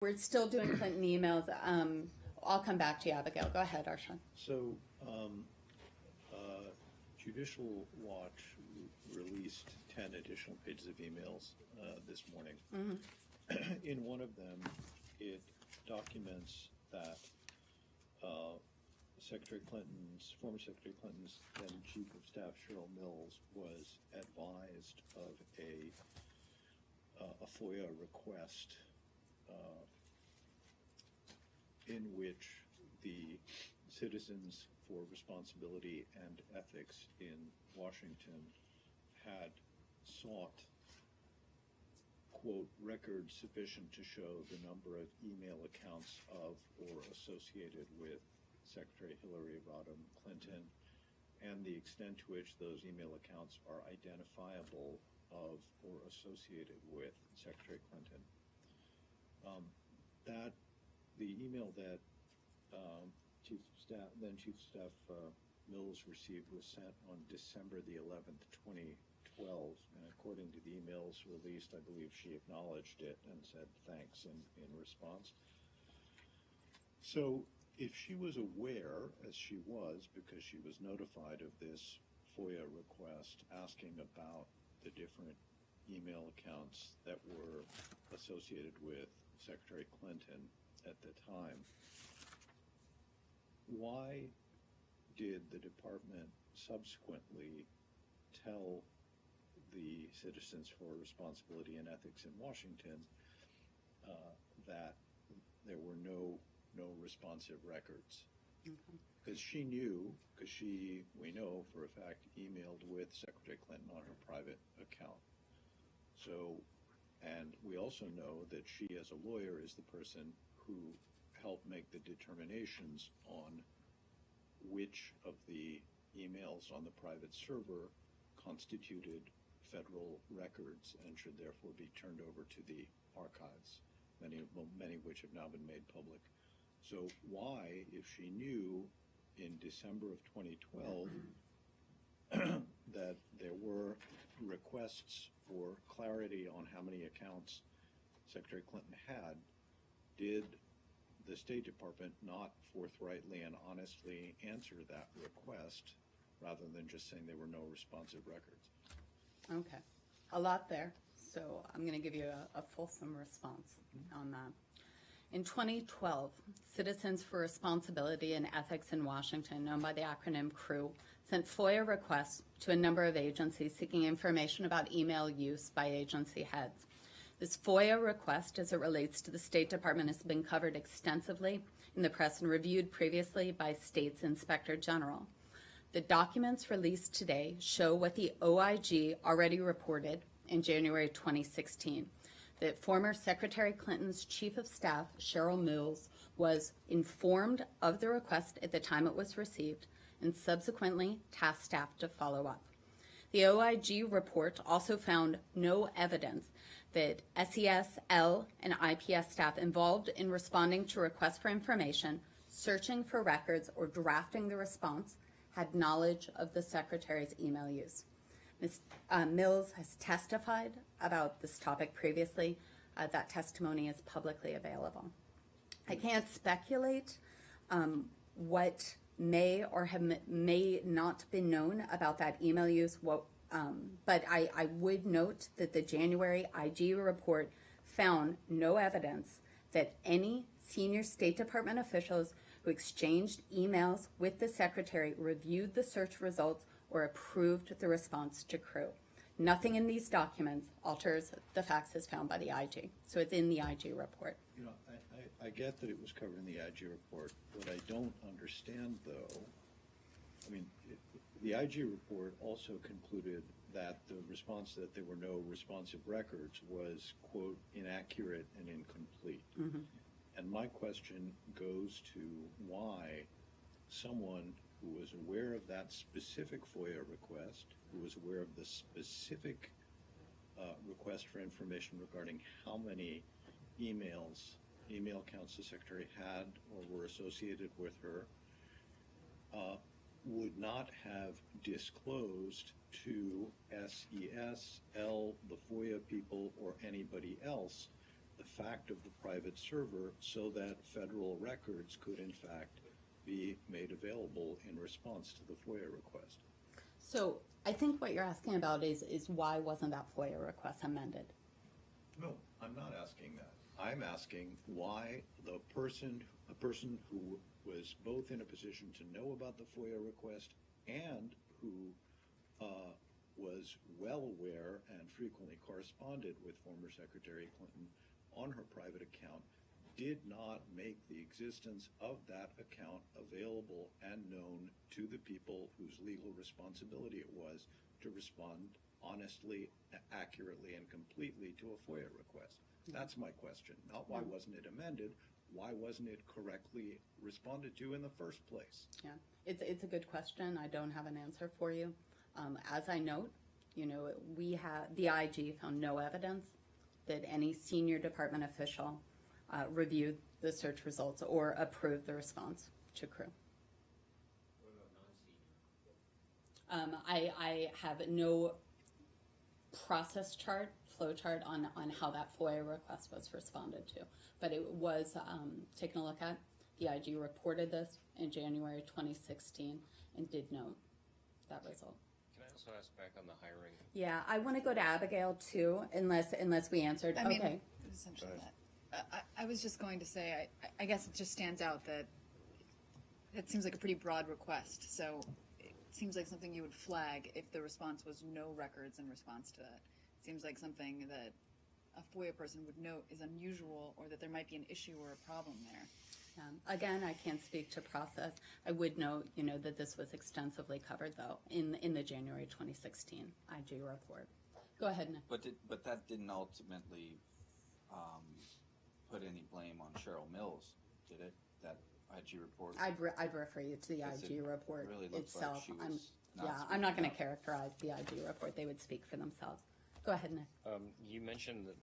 We're still doing Clinton emails. I'll come back to you, Abigail. Go ahead, Arshan. So, Judicial Watch released 10 additional pages of emails this morning. Mm-hmm. In one of them, it documents that former Secretary Clinton's then Chief of Staff Cheryl Mills was advised of a FOIA request in which the Citizens for Responsibility and Ethics in Washington had sought, quote, records sufficient to show the number of email accounts of or associated with Secretary Hillary Rodham Clinton and the extent to which those email accounts are identifiable of or associated with Secretary Clinton. The email that Chief of Staff Mills received was sent on December the 11th, 2012, and according to the emails released, I believe she acknowledged it and said thanks in response. So if she was aware, as she was, because she was notified of this FOIA request asking about the different email accounts that were associated with Secretary Clinton at the time, why did the department subsequently tell the Citizens for Responsibility and Ethics in Washington that there were no responsive records? Because she knew, we know for a fact, emailed with Secretary Clinton on her private account. So, and we also know that she, as a lawyer, is the person who helped make the determinations on which of the emails on the private server constituted federal records and should therefore be turned over to the archives, many of which have now been made public. So why, if she knew in December of 2012 that there were requests for clarity on how many accounts Secretary Clinton had, did the State Department not forthrightly and honestly answer that request rather than just saying there were no responsive records? Okay, a lot there. So I'm going to give you a fulsome response on that. In 2012, Citizens for Responsibility and Ethics in Washington, known by the acronym CREW, sent FOIA requests to a number of agencies seeking information about email use by agency heads. This FOIA request, as it relates to the State Department, has been covered extensively in the press and reviewed previously by State's Inspector General. The documents released today show what the OIG already reported in January 2016, that former Secretary Clinton's Chief of Staff, Cheryl Mills, was informed of the request at the time it was received and subsequently tasked staff to follow up. The OIG report also found no evidence that SES, L, and IPS staff involved in responding to requests for information, searching for records, or drafting the response had knowledge of the Secretary's email use. Ms. Mills has testified about this topic previously. That testimony is publicly available. I can't speculate what may or may not been known about that email use, but I would note that the January IG report found no evidence that any senior State Department officials who exchanged emails with the Secretary reviewed the search results or approved the response to CREW. Nothing in these documents alters the facts as found by the IG. So it's in the IG report. You know, I get that it was covered in the IG report. What I don't understand, though, I mean, the IG report also concluded that the response that there were no responsive records was, quote, inaccurate and incomplete. Mm-hmm. And my question goes to why someone who was aware of that specific FOIA request, who was aware of the specific request for information regarding how many email accounts the Secretary had or were associated with her, would not have disclosed to SES, L, the FOIA people, or anybody else the fact of the private server so that federal records could in fact be made available in response to the FOIA request. So I think what you're asking about is why wasn't that FOIA request amended? No, I'm not asking that. I'm asking why a person who was both in a position to know about the FOIA request and who was well aware and frequently corresponded with former Secretary Clinton on her private account did not make the existence of that account available and known to the people whose legal responsibility it was to respond honestly, accurately, and completely to a FOIA request. That's my question. Not why wasn't it amended, why wasn't it correctly responded to in the first place? Yeah, it's a good question. I don't have an answer for you. As I note, the IG found no evidence that any senior department official reviewed the search results or approved the response to Crew. What about non-senior? I have no process chart, flow chart on how that FOIA request was responded to, but it was taken a look at. The IG reported this in January 2016 and did note that result. Can I also ask back on the hiring? Yeah, I want to go to Abigail too, unless we answered. I mean, okay. essentially that. I was just going to say, I guess it just stands out that it seems like a pretty broad request. So it seems like something you would flag if the response was no records in response to that. It seems like something that a FOIA person would note is unusual, or that there might be an issue or a problem there. Again, I can't speak to process. I would note, that this was extensively covered, though, in the January 2016 IG report. Go ahead, Nick. But that didn't ultimately put any blame on Cheryl Mills, did it? That IG report? I'd refer you to the IG report really looks itself. like she was I'm not going to out. characterize the IG report. They would speak for themselves. Go ahead, Nick. You mentioned that